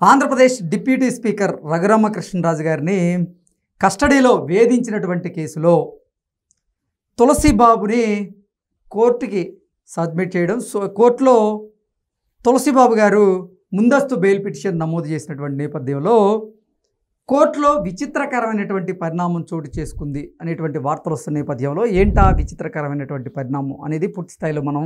Andhra Pradesh deputy speaker Raghuramakrishnaraju గారిని కస్టడీలో వేధించినటువంటి కేసులో తులసిబాబుని కోర్టుకి సబ్మిట్ చేయడం. కోర్టులో తులసిబాబు గారు ముందస్తు బెయిల్ పిటిషన్ నమోదు చేసినటువంటి నేపథ్యంలో కోర్టులో విచిత్రకరమైనటువంటి పరిణామం చోటు చేసుకుంది అనేటువంటి వార్తలు వస్తున్న నేపథ్యంలో ఏంటా విచిత్రకరమైనటువంటి పరిణామం అనేది పూర్తి స్థాయిలో మనం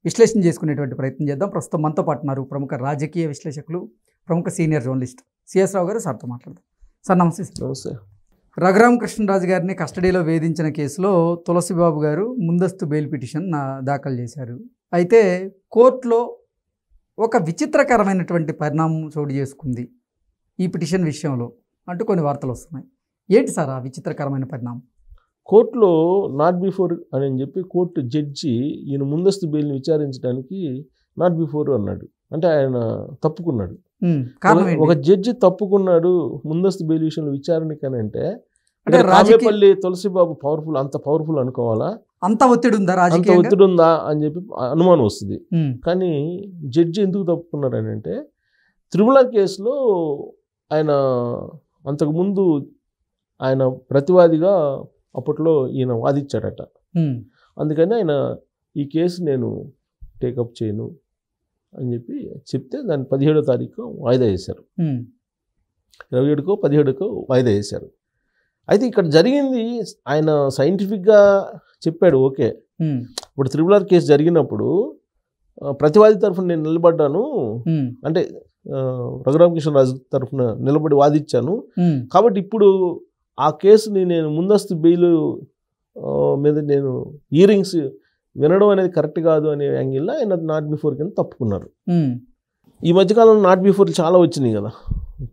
విశ్లేషణ చేసుకునేటువంటి ప్రయత్నం చేద్దాం. ప్రస్తుతం మనతో పాటు ఉన్నారు ప్రముఖ రాజకీయ విశ్లేషకులు, ప్రముఖ సీనియర్ జర్నలిస్ట్ సిఎస్ రావు గారు. సార్తో మాట్లాడదాం. సార్ నమస్తే. నమస్తే. రఘురామకృష్ణరాజు గారిని కస్టడీలో వేధించిన కేసులో తులసిబాబు గారు ముందస్తు బెయిల్ పిటిషన్ దాఖలు చేశారు. అయితే కోర్టులో ఒక విచిత్రకరమైనటువంటి పరిణామం చోటు చేసుకుంది ఈ పిటిషన్ విషయంలో అంటూ కొన్ని వార్తలు వస్తున్నాయి. ఏంటి సార్ ఆ విచిత్రకరమైన పరిణామం? కోర్టులో నాట్ బిఫోర్ అని చెప్పి కోర్టు జడ్జి ఈయన ముందస్తు బెయిల్ని విచారించడానికి నాట్ బిఫోర్ అన్నాడు. అంటే ఆయన తప్పుకున్నాడు. ఒక జడ్జి తప్పుకున్నాడు ముందస్తు బెయిల్ విషయంలో విచారణకి అని అంటే రాజపల్లి తులసిబాబు పవర్ఫుల్, అంత పవర్ఫుల్ అనుకోవాలా? అంత ఒత్తిడి ఉందా, అంత ఒత్తిడి ఉందా అని చెప్పి అనుమానం వస్తుంది. కానీ జడ్జి ఎందుకు తప్పుకున్నాడు అని అంటే త్రిపుల కేసులో ఆయన అంతకుముందు ఆయన ప్రతివాదిగా అప్పట్లో ఈయన వాదించాడట. అందుకని ఆయన ఈ కేసు నేను టేకప్ చేయను అని చెప్తే దాన్ని 17వ తారీఖు వాయిదా వేశారు. 27కో 17కో వాయిదా వేశారు. అయితే ఇక్కడ జరిగింది ఆయన సైంటిఫిక్గా చెప్పాడు. ఓకే, ఇప్పుడు త్రిపుల కేసు జరిగినప్పుడు ప్రతివాది తరఫున నేను నిలబడ్డాను, అంటే రఘురామకృష్ణరాజు తరఫున నిలబడి వాదించాను కాబట్టి ఇప్పుడు ఆ కేసుని నేను ముందస్తు బెయిల్ మీద నేను హియరింగ్స్ వినడం అనేది కరెక్ట్ కాదు అనే యాంగిల్లో ఆయన నాట్ బిఫోర్ కింద తప్పుకున్నారు. ఈ మధ్యకాలంలో నాట్ బిఫోర్ చాలా వచ్చినాయి కదా,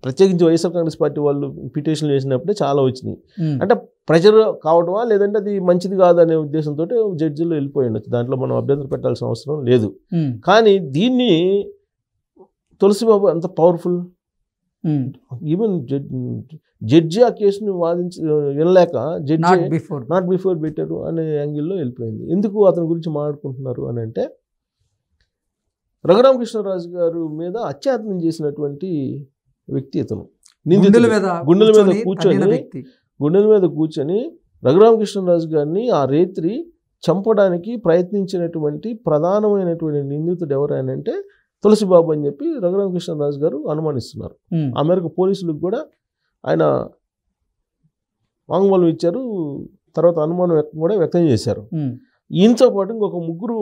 ప్రత్యేకించి వైఎస్ఆర్ కాంగ్రెస్ పార్టీ వాళ్ళు పిటిషన్లు వేసినప్పుడే చాలా వచ్చినాయి. అంటే ప్రెషర్ కావటమా లేదంటే అది మంచిది కాదు అనే ఉద్దేశంతో జడ్జిలు వెళ్ళిపోయి ఉండొచ్చు, దాంట్లో మనం అభ్యంతరం పెట్టాల్సిన అవసరం లేదు. కానీ దీన్ని తులసిబాబు అంత పవర్ఫుల్, ఈవెన్ జడ్జి ఆ కేసుని వినలేక జడ్జి నాట్ బిఫోర్ పెట్టారు అనే యాంగిల్లో వెళ్ళిపోయింది. ఎందుకు అతని గురించి మాట్లాడుకుంటున్నారు అని అంటే రఘురామకృష్ణరాజు గారు మీద అత్యాచారం చేసినటువంటి వ్యక్తి ఇతను. గుండెల మీద కూర్చొని రఘురామకృష్ణరాజు గారిని ఆ రాత్రి చంపడానికి ప్రయత్నించినటువంటి ప్రధానమైనటువంటి నిందితుడు ఎవరైనా తులసిబాబు అని చెప్పి రఘురామకృష్ణరాజు గారు అనుమానిస్తున్నారు. ఆ మేరకు పోలీసులకు కూడా ఆయన వాంగ్మూలం ఇచ్చారు. తర్వాత అనుమానం కూడా వ్యక్తం చేశారు. ఈయనతో పాటు ఇంకొక ముగ్గురు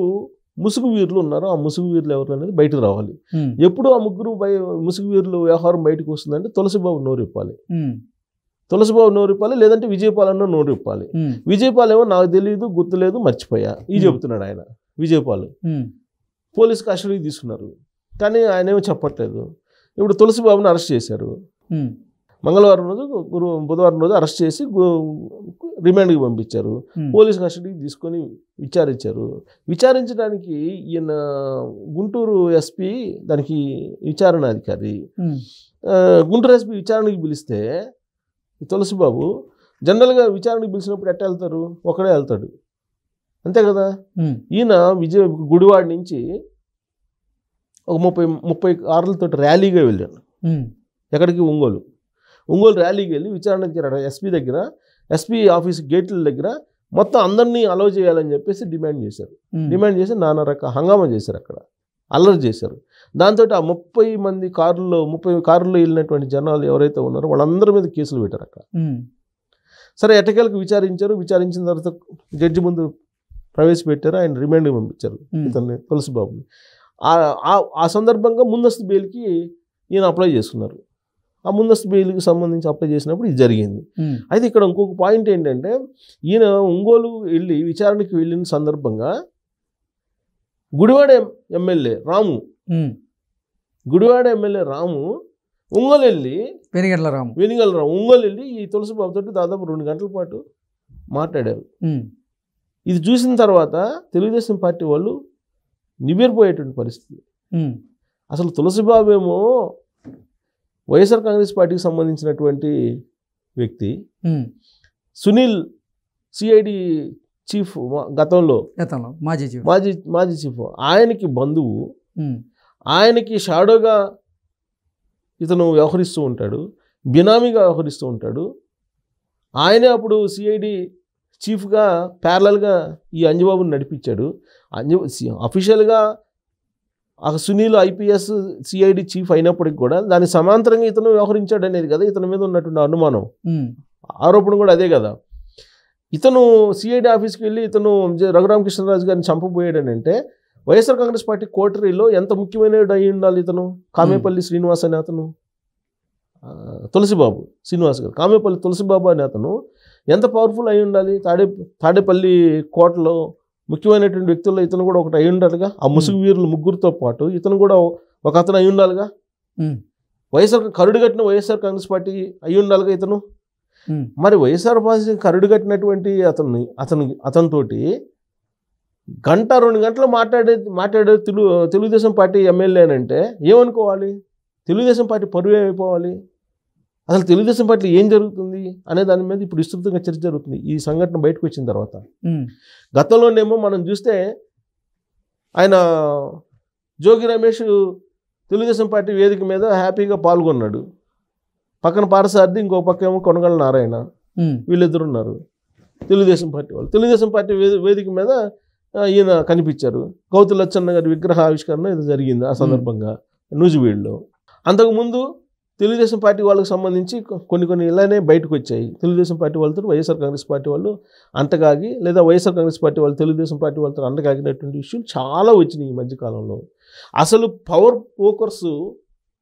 ముసుగు వీరులు ఉన్నారు. ఆ ముసుగు వీరులు ఎవరు అనేది బయటకు రావాలి. ఎప్పుడు ఆ ముగ్గురు ముసుగు వీరులు వ్యవహారం బయటకు వస్తుందంటే తులసిబాబు నోరు ఇప్పాలి. తులసిబాబు నోరు ఇప్పాలి, లేదంటే విజయపాల్ అన్న నోరు ఇప్పాలి. విజయపాల్ ఏమో నాకు తెలియదు, గుర్తులేదు, మర్చిపోయా ఈ చెబుతున్నాడు ఆయన. విజయపాల్ పోలీసు కస్టడీకి తీసుకున్నారు, కానీ ఆయన ఏమో చెప్పట్లేదు. ఇప్పుడు తులసిబాబుని అరెస్ట్ చేశారు. మంగళవారం రోజు బుధవారం రోజు అరెస్ట్ చేసి రిమాండ్కి పంపించారు. పోలీసు కస్టడీకి తీసుకొని విచారించారు. విచారించడానికి ఈయన గుంటూరు ఎస్పీ దానికి విచారణ అధికారి. గుంటూరు ఎస్పీ విచారణకి పిలిస్తే తులసిబాబు జనరల్గా విచారణకి పిలిచినప్పుడు ఎట్లా వెళ్తారు? ఒకడే వెళ్తాడు, అంతే కదా. ఈయన గుడివాడ నుంచి ఒక 30 కార్లతో ర్యాలీగా వెళ్ళాను. ఎక్కడికి? ఒంగోలు ర్యాలీకి వెళ్ళి విచారణ దగ్గర ఎస్పీ దగ్గర, ఎస్పీ ఆఫీస్ గేట్ల దగ్గర మొత్తం అందరినీ అలౌ చేయాలని చెప్పేసి డిమాండ్ చేశారు. డిమాండ్ చేసి నానా రకాల హంగామా చేశారు, అక్కడ అల్లరి చేశారు. దాంతో ఆ 30 కారుల్లో వెళ్ళినటువంటి జనాలు ఎవరైతే ఉన్నారో వాళ్ళందరి మీద కేసులు పెట్టారు అక్కడ. సరే, ఎట్టకేలకు విచారించారు. విచారించిన తర్వాత జడ్జి ముందు ప్రవేశపెట్టారు. ఆయన రిమాండ్కి పంపించారు ఇతన్ని, తులసిబాబుని. ఆ సందర్భంగా ముందస్తు బెయిల్కి ఈయన అప్లై చేసుకున్నారు. ఆ ముందస్తు బెయిల్కి సంబంధించి అప్లై చేసినప్పుడు ఇది జరిగింది. అయితే ఇక్కడ ఇంకొక పాయింట్ ఏంటంటే ఈయన ఒంగోలు వెళ్ళి విచారణకి వెళ్ళిన సందర్భంగా గుడివాడ ఎమ్మెల్యే రాము ఒంగోలు వెళ్ళి వెనిగళ్ల రాము ఒంగోలు వెళ్ళి ఈ తులసిబాబుతో దాదాపు 2 గంటల పాటు మాట్లాడారు. ఇది చూసిన తర్వాత తెలుగుదేశం పార్టీ వాళ్ళు నివ్వెరపోయేటువంటి పరిస్థితి. అసలు తులసిబాబు ఏమో వైఎస్ఆర్ కాంగ్రెస్ పార్టీకి సంబంధించినటువంటి వ్యక్తి. సునీల్ సిఐడి చీఫ్ గతంలో మాజీ చీఫ్, ఆయనకి బంధువు, ఆయనకి షాడోగా ఇతను వ్యవహరిస్తూ ఉంటాడు, బినామీగా వ్యవహరిస్తూ ఉంటాడు. ఆయనే అప్పుడు సిఐడి చీఫ్గా ప్యారలల్గా ఈ అంజబాబుని నడిపించాడు. అఫీషియల్గా ఆ సునీల్ ఐపీఎస్ సిఐడి చీఫ్ అయినప్పటికి కూడా దాని సమాంతరంగా ఇతను వ్యవహరించాడు అనేది కదా ఇతని మీద ఉన్నటువంటి అనుమానం, ఆరోపణ కూడా అదే కదా. ఇతను సిఐడి ఆఫీస్కి వెళ్ళి ఇతను రఘురామకృష్ణరాజు గారిని చంపబోయాడని అంటే వైఎస్ఆర్ కాంగ్రెస్ పార్టీ కోటరీలో ఎంత ముఖ్యమైన అయి ఉండాలి ఇతను. కామేపల్లి శ్రీనివాస్ అనే అతను, తులసిబాబు శ్రీనివాస్ గారు, కామేపల్లి తులసిబాబు అనే అతను ఎంత పవర్ఫుల్ అయి ఉండాలి. తాడేపల్లి కోటలో ముఖ్యమైనటువంటి వ్యక్తుల్లో ఇతను కూడా ఒకటి అయి ఉండాలిగా. ఆ ముసుగు వీరులు ముగ్గురితో పాటు ఇతను కూడా ఒక అతను అయి ఉండాలిగా. కరుడు కట్టిన వైఎస్ఆర్ కాంగ్రెస్ పార్టీ అయి ఉండాలిగా ఇతను. మరి వైఎస్ఆర్ పార్టీ కరుడు కట్టినటువంటి అతనితోటి గంట 2 గంటలు మాట్లాడే తెలుగుదేశం పార్టీ ఎమ్మెల్యే అంటే ఏమనుకోవాలి? తెలుగుదేశం పార్టీ పరువు ఏమైపోవాలి? అసలు తెలుగుదేశం పార్టీ ఏం జరుగుతుంది అనే దాని మీద ఇప్పుడు విస్తృతంగా చర్చ జరుగుతుంది ఈ సంఘటన బయటకు వచ్చిన తర్వాత. గతంలోనేమో మనం చూస్తే ఆయన జోగి రమేష్ తెలుగుదేశం పార్టీ వేదిక మీద హ్యాపీగా పాల్గొన్నాడు. పక్కన పారసారథి, ఇంకో పక్క ఏమో కొనగల నారాయణ, వీళ్ళిద్దరు ఉన్నారు తెలుగుదేశం పార్టీ వాళ్ళు. తెలుగుదేశం పార్టీ వేదిక మీద ఈయన కనిపించారు. గౌతు లచ్చన్న గారి విగ్రహ ఆవిష్కరణ ఇది జరిగింది ఆ సందర్భంగా నూజివీడులో. అంతకుముందు తెలుగుదేశం పార్టీ వాళ్ళకి సంబంధించి కొన్ని ఇలానే బయటకు వచ్చాయి. తెలుగుదేశం పార్టీ వాళ్ళతో వైఎస్ఆర్ కాంగ్రెస్ పార్టీ వాళ్ళు అంటగాగి, లేదా వైఎస్ఆర్ కాంగ్రెస్ పార్టీ వాళ్ళు తెలుగుదేశం పార్టీ వాళ్ళతో అంటగాగినటువంటి ఇష్యూలు చాలా వచ్చినాయి ఈ మధ్యకాలంలో. అసలు పవర్ పోకర్స్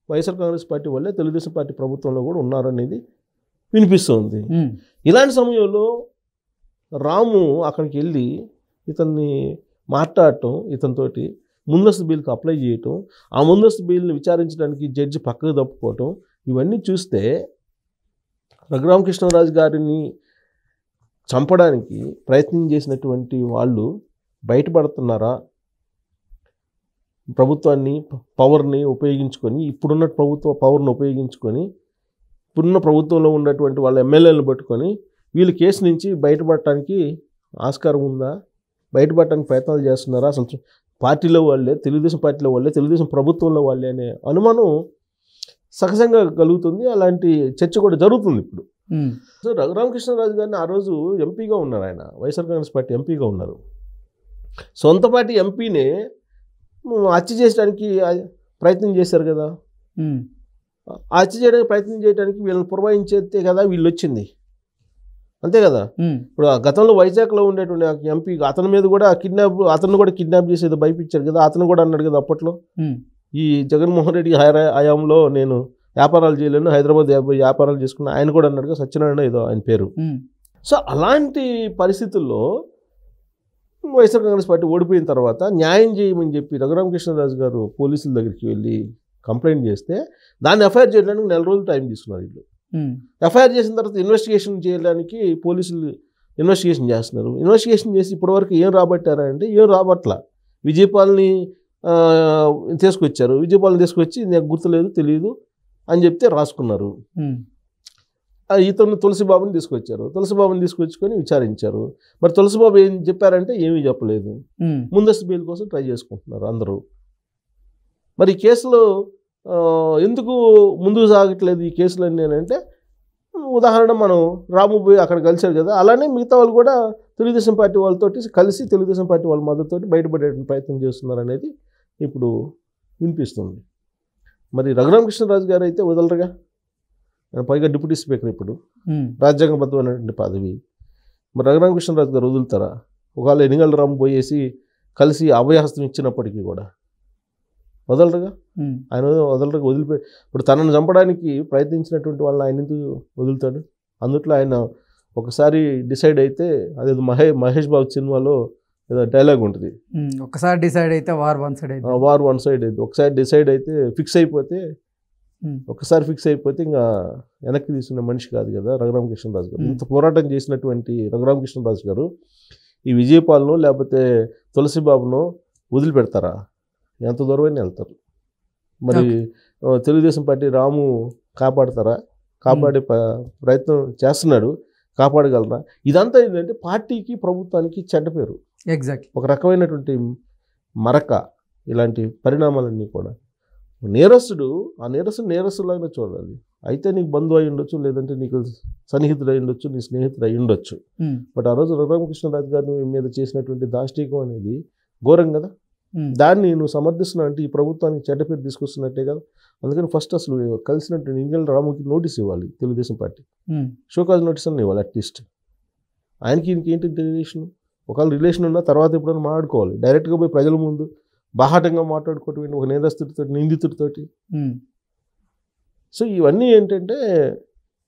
వైఎస్ఆర్ కాంగ్రెస్ పార్టీ వల్లే తెలుగుదేశం పార్టీ ప్రభుత్వంలో కూడా ఉన్నారనేది వినిపిస్తుంది. ఇలాంటి సమయంలో రాము అక్కడికి వెళ్ళి ఇతన్ని మాట్లాడటం, ఇతనితోటి ముందస్తు బిల్కి అప్లై చేయటం, ఆ ముందస్తు బిల్ని విచారించడానికి జడ్జి పక్కకు తప్పుకోవటం, ఇవన్నీ చూస్తే రఘురామకృష్ణరాజు గారిని చంపడానికి ప్రయత్నం చేసినటువంటి వాళ్ళు బయటపడుతున్నారా? ప్రభుత్వాన్ని పవర్ని ఉపయోగించుకొని, ఇప్పుడున్న ప్రభుత్వ పవర్ని ఉపయోగించుకొని, ఇప్పుడున్న ప్రభుత్వంలో ఉన్నటువంటి వాళ్ళ ఎమ్మెల్యేలను పట్టుకొని వీళ్ళు కేసు నుంచి బయటపడటానికి ఆస్కారం ఉందా? బయటపడటానికి ప్రయత్నాలు చేస్తున్నారా? అసలు పార్టీలో వాళ్ళే, తెలుగుదేశం పార్టీలో వాళ్ళే, తెలుగుదేశం ప్రభుత్వంలో వాళ్ళే అనే అనుమానం సహజంగా కలుగుతుంది. అలాంటి చర్చ కూడా జరుగుతుంది ఇప్పుడు. సో రఘురామకృష్ణరాజు గారిని ఆ రోజు ఎంపీగా ఉన్నారు, ఆయన వైఎస్ఆర్ కాంగ్రెస్ పార్టీ ఎంపీగా ఉన్నారు. సొంత పార్టీ ఎంపీనే హత్య చేయడానికి ప్రయత్నం చేశారు కదా. హత్య చేయడానికి ప్రయత్నం చేయడానికి వీళ్ళని పురమాయించేస్తే కదా వీళ్ళు వచ్చింది, అంతే కదా. ఇప్పుడు గతంలో వైజాగ్లో ఉండేటువంటి ఎంపీ అతని మీద కూడా అతను కూడా కిడ్నాప్ చేసేది భయపించారు కదా. అతను కూడా అన్నాడు కదా అప్పట్లో, ఈ జగన్మోహన్ రెడ్డి హయాంలో నేను వ్యాపారాలు చేయలేను, హైదరాబాద్ వ్యాపారాలు చేసుకున్నా, ఆయన కూడా అన్నాడు కదా, సత్యనారాయణ ఏదో ఆయన పేరు. సో అలాంటి పరిస్థితుల్లో వైఎస్ఆర్ కాంగ్రెస్ పార్టీ ఓడిపోయిన తర్వాత న్యాయం చేయమని చెప్పి రఘురామకృష్ణరాజు గారు పోలీసుల దగ్గరికి వెళ్ళి కంప్లైంట్ చేస్తే దాన్ని ఎఫ్ఐఆర్ చేయడానికి 4 రోజులు టైం తీసుకున్నారు వీళ్ళు. ఎఫ్ఐఆర్ చేసిన తర్వాత ఇన్వెస్టిగేషన్ చేయడానికి పోలీసులు ఇన్వెస్టిగేషన్ చేస్తున్నారు. ఇన్వెస్టిగేషన్ చేసి ఇప్పటివరకు ఏం రాబట్టారా అంటే ఏం రాబట్ల. విజయపాల్ని తీసుకొచ్చారు, విజయపాల్ని తీసుకొచ్చి నాకు గుర్తులేదు తెలియదు అని చెప్తే రాసుకున్నారు. ఇతను తులసిబాబుని తీసుకొచ్చారు, తులసిబాబుని తీసుకొచ్చుకొని విచారించారు. మరి తులసిబాబు ఏం చెప్పారంటే ఏమీ చెప్పలేదు. ముందస్తు బెయిల్ కోసం ట్రై చేసుకుంటున్నారు అందరూ. మరి ఈ కేసులో ఎందుకు ముందుకు సాగట్లేదు ఈ కేసులన్నీ అంటే, ఉదాహరణ మనం రాము పోయి అక్కడ కలిశారు కదా, అలానే మిగతా వాళ్ళు కూడా తెలుగుదేశం పార్టీ వాళ్ళతో కలిసి తెలుగుదేశం పార్టీ వాళ్ళ మద్దతుతో బయటపడే ప్రయత్నం చేస్తున్నారు అనేది ఇప్పుడు వినిపిస్తుంది. మరి రఘురామకృష్ణరాజు గారు అయితే వదలరుగా, పైగా డిప్యూటీ స్పీకర్, ఇప్పుడు రాజ్యాంగబద్ధమైనటువంటి పదవి. మరి రఘురామకృష్ణరాజు గారు వదులుతారా? ఒకవేళ ఎన్నికల రాము పోయేసి కలిసి అభయహస్తం ఇచ్చినప్పటికీ కూడా వదలరుగా. ఆయన వదలరుగా, వదిలిపోయి ఇప్పుడు తనను చంపడానికి ప్రయత్నించినటువంటి వాళ్ళని ఆయన ఎందుకు వదులుతాడు? అందుట్లో ఆయన ఒకసారి డిసైడ్ అయితే, అదేదో మహేష్ బాబు సినిమాలో ఏదో డైలాగ్ ఉంటుంది, ఒకసారి డిసైడ్ అయితే వార్ వన్ సైడ్ అయితే, వార్ వన్ సైడ్ అయితే, ఒకసారి డిసైడ్ అయితే ఫిక్స్ అయిపోతే, ఒకసారి ఫిక్స్ అయిపోతే ఇంకా వెనక్కి తీసుకునే మనిషి కాదు కదా రఘురామకృష్ణరాజు గారు. ఇంత పోరాటం చేసినటువంటి రఘురామకృష్ణరాజు గారు ఈ విజయపాల్ను లేకపోతే తులసిబాబును వదిలిపెడతారా? ఎంత దూరమైనా వెళ్తారు. మరి తెలుగుదేశం పార్టీ రాము కాపాడతారా? కాపాడే ప్రయత్నం చేస్తున్నాడు, కాపాడగలరా? ఇదంతా ఏంటంటే పార్టీకి ప్రభుత్వానికి చెడ్డ పేరు, ఎగ్జాక్ట్లీ ఒక రకమైనటువంటి మరక. ఇలాంటి పరిణామాలన్నీ కూడా నేరస్తుడు ఆ నేరస్తులాగా చూడాలి. అయితే నీకు బంధువు అయి ఉండొచ్చు, లేదంటే నీకు సన్నిహితుడు అయి ఉండొచ్చు, నీ స్నేహితుడు అయి ఉండొచ్చు. బట్ ఆ రోజు రఘురామకృష్ణరాజు గారి మీద చేసినటువంటి దాష్టీకం అనేది ఘోరం కదా. దాన్ని నువ్వు సమర్థిస్తున్నావు అంటే ఈ ప్రభుత్వానికి చెడ్డ పేరు తీసుకొస్తున్నట్టే కదా. అందుకని ఫస్ట్ అసలు కలిసినట్టు ఇంజల్ రాముకి నోటీస్ ఇవ్వాలి తెలుగుదేశం పార్టీ, షోకాజ్ నోటీస్ అని ఇవ్వాలి అట్లీస్ట్. ఆయనకి ఈయనకి ఏంటి రిలేషన్? ఒకవేళ రిలేషన్ ఉన్నా తర్వాత ఎప్పుడైనా మాట్లాడుకోవాలి. డైరెక్ట్గా పోయి ప్రజల ముందు బాహాటంగా మాట్లాడుకోవటం ఒక నిందితుడితో నిందితుడితోటి. సో ఇవన్నీ ఏంటంటే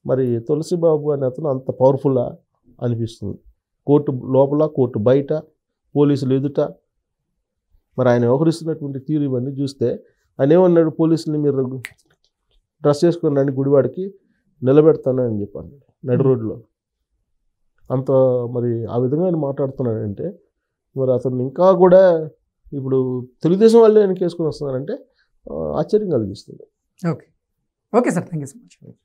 మరి తులసిబాబు అనే అతను అంత పవర్ఫుల్లా అనిపిస్తుంది. కోర్టు లోపల, కోర్టు బయట, పోలీసులు ఎదుట మరి ఆయన వ్యవహరిస్తున్నటువంటి తీరు ఇవన్నీ చూస్తే ఆయన ఏమన్నాడు, పోలీసుని మీరు డ్రెస్ చేసుకుని గుడివాడికి నిలబెడతాను అని చెప్పాను నడి రోడ్లో. అంత మరి ఆ విధంగా ఆయన మాట్లాడుతున్నాడంటే మరి అతను ఇంకా కూడా ఇప్పుడు తెలుగుదేశం వాళ్ళే ఆయన కేసుకొని వస్తున్నారంటే ఆశ్చర్యం కలిగిస్తుంది. Okay sir, thank you so much.